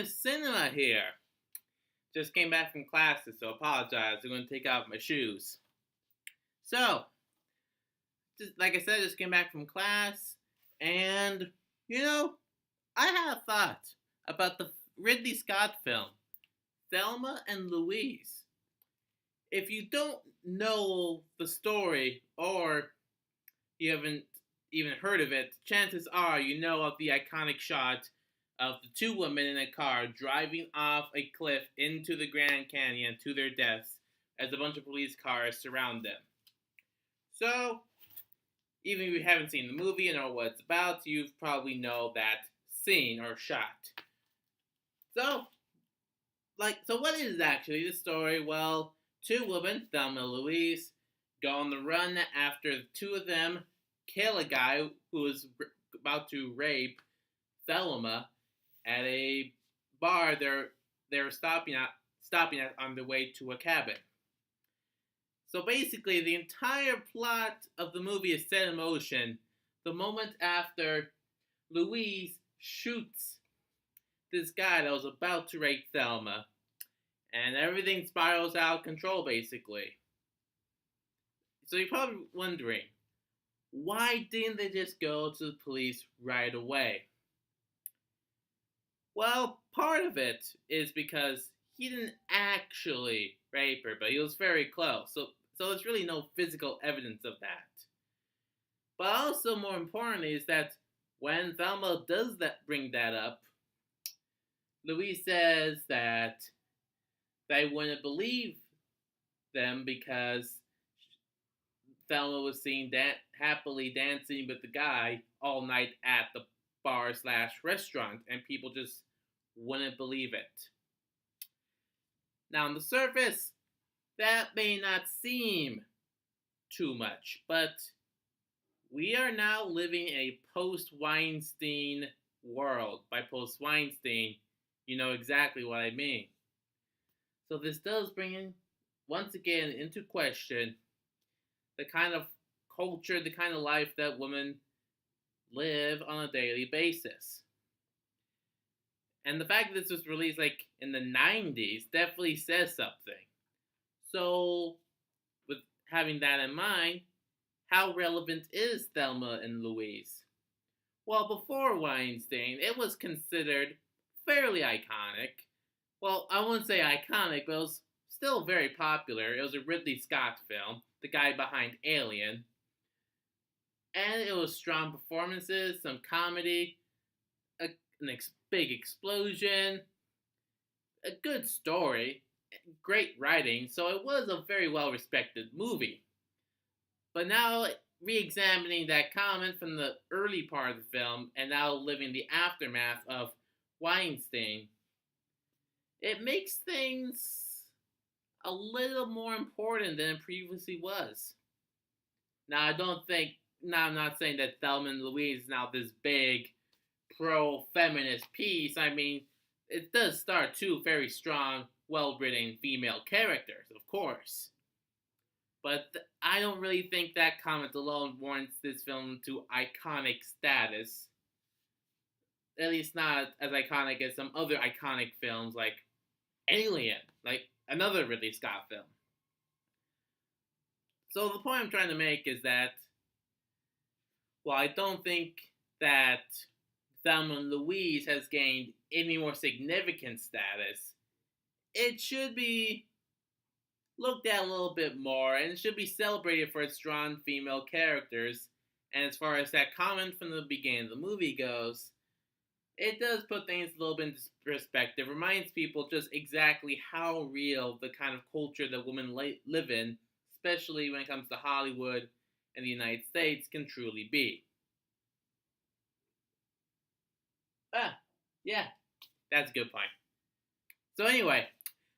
Cinema here. Just came back from classes, so apologize. I'm going to take off my shoes. So, just like I said, just came back from class, and you know, I had a thought about the Ridley Scott film, Thelma and Louise. If you don't know the story or you haven't even heard of it, chances are you know of the iconic shot of the two women in a car driving off a cliff into the Grand Canyon to their deaths as a bunch of police cars surround them. So, even if you haven't seen the movie and know what it's about, you probably know that scene or shot. So, so what is actually the story? Well, two women, Thelma and Louise, go on the run after the two of them kill a guy who was about to rape Thelma at a bar they're stopping at on the way to a cabin. So basically, the entire plot of the movie is set in motion the moment after Louise shoots this guy that was about to rape Thelma, and everything spirals out of control basically. So you're probably wondering, why didn't they just go to the police right away? Well, part of it is because he didn't actually rape her, but he was very close. So there's really no physical evidence of that. But also, more importantly, is that when Thelma does bring that up, Louise says that they wouldn't believe them because Thelma was seen happily dancing with the guy all night at the bar slash restaurant, and people just wouldn't believe it. Now, on the surface, that may not seem too much, but we are now living in a post-Weinstein world. By post-Weinstein, you know exactly what I mean. So this does bring in, once again, into question the kind of culture, the kind of life that women live on a daily basis. And the fact that this was released in the 90s definitely says something. So, with having that in mind, how relevant is Thelma and Louise? Well, before Weinstein, it was considered fairly iconic. Well, I wouldn't say iconic, but it was still very popular. It was a Ridley Scott film, the guy behind Alien. And it was strong performances, some comedy, a big explosion, a good story, great writing, so it was a very well respected movie. But now, re examining that comment from the early part of the film and now living the aftermath of Weinstein, it makes things a little more important than it previously was. Now, I'm not saying that Thelma and Louise is now this big pro-feminist piece. I mean, it does star two very strong, well-written female characters, of course. But I don't really think that comment alone warrants this film to iconic status. At least not as iconic as some other iconic films like Alien, like another Ridley Scott film. So the point I'm trying to make is that, while I don't think that Thelma and Louise has gained any more significant status, it should be looked at a little bit more, and it should be celebrated for its strong female characters. And as far as that comment from the beginning of the movie goes, it does put things a little bit into perspective, reminds people just exactly how real the kind of culture that women live in, especially when it comes to Hollywood and the United States, can truly be. Yeah, that's a good point. So anyway,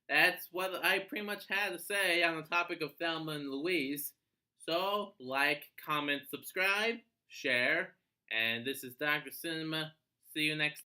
that's what I pretty much had to say on the topic of Thelma and Louise. So, like, comment, subscribe, share, and this is Dr. Cinema. See you next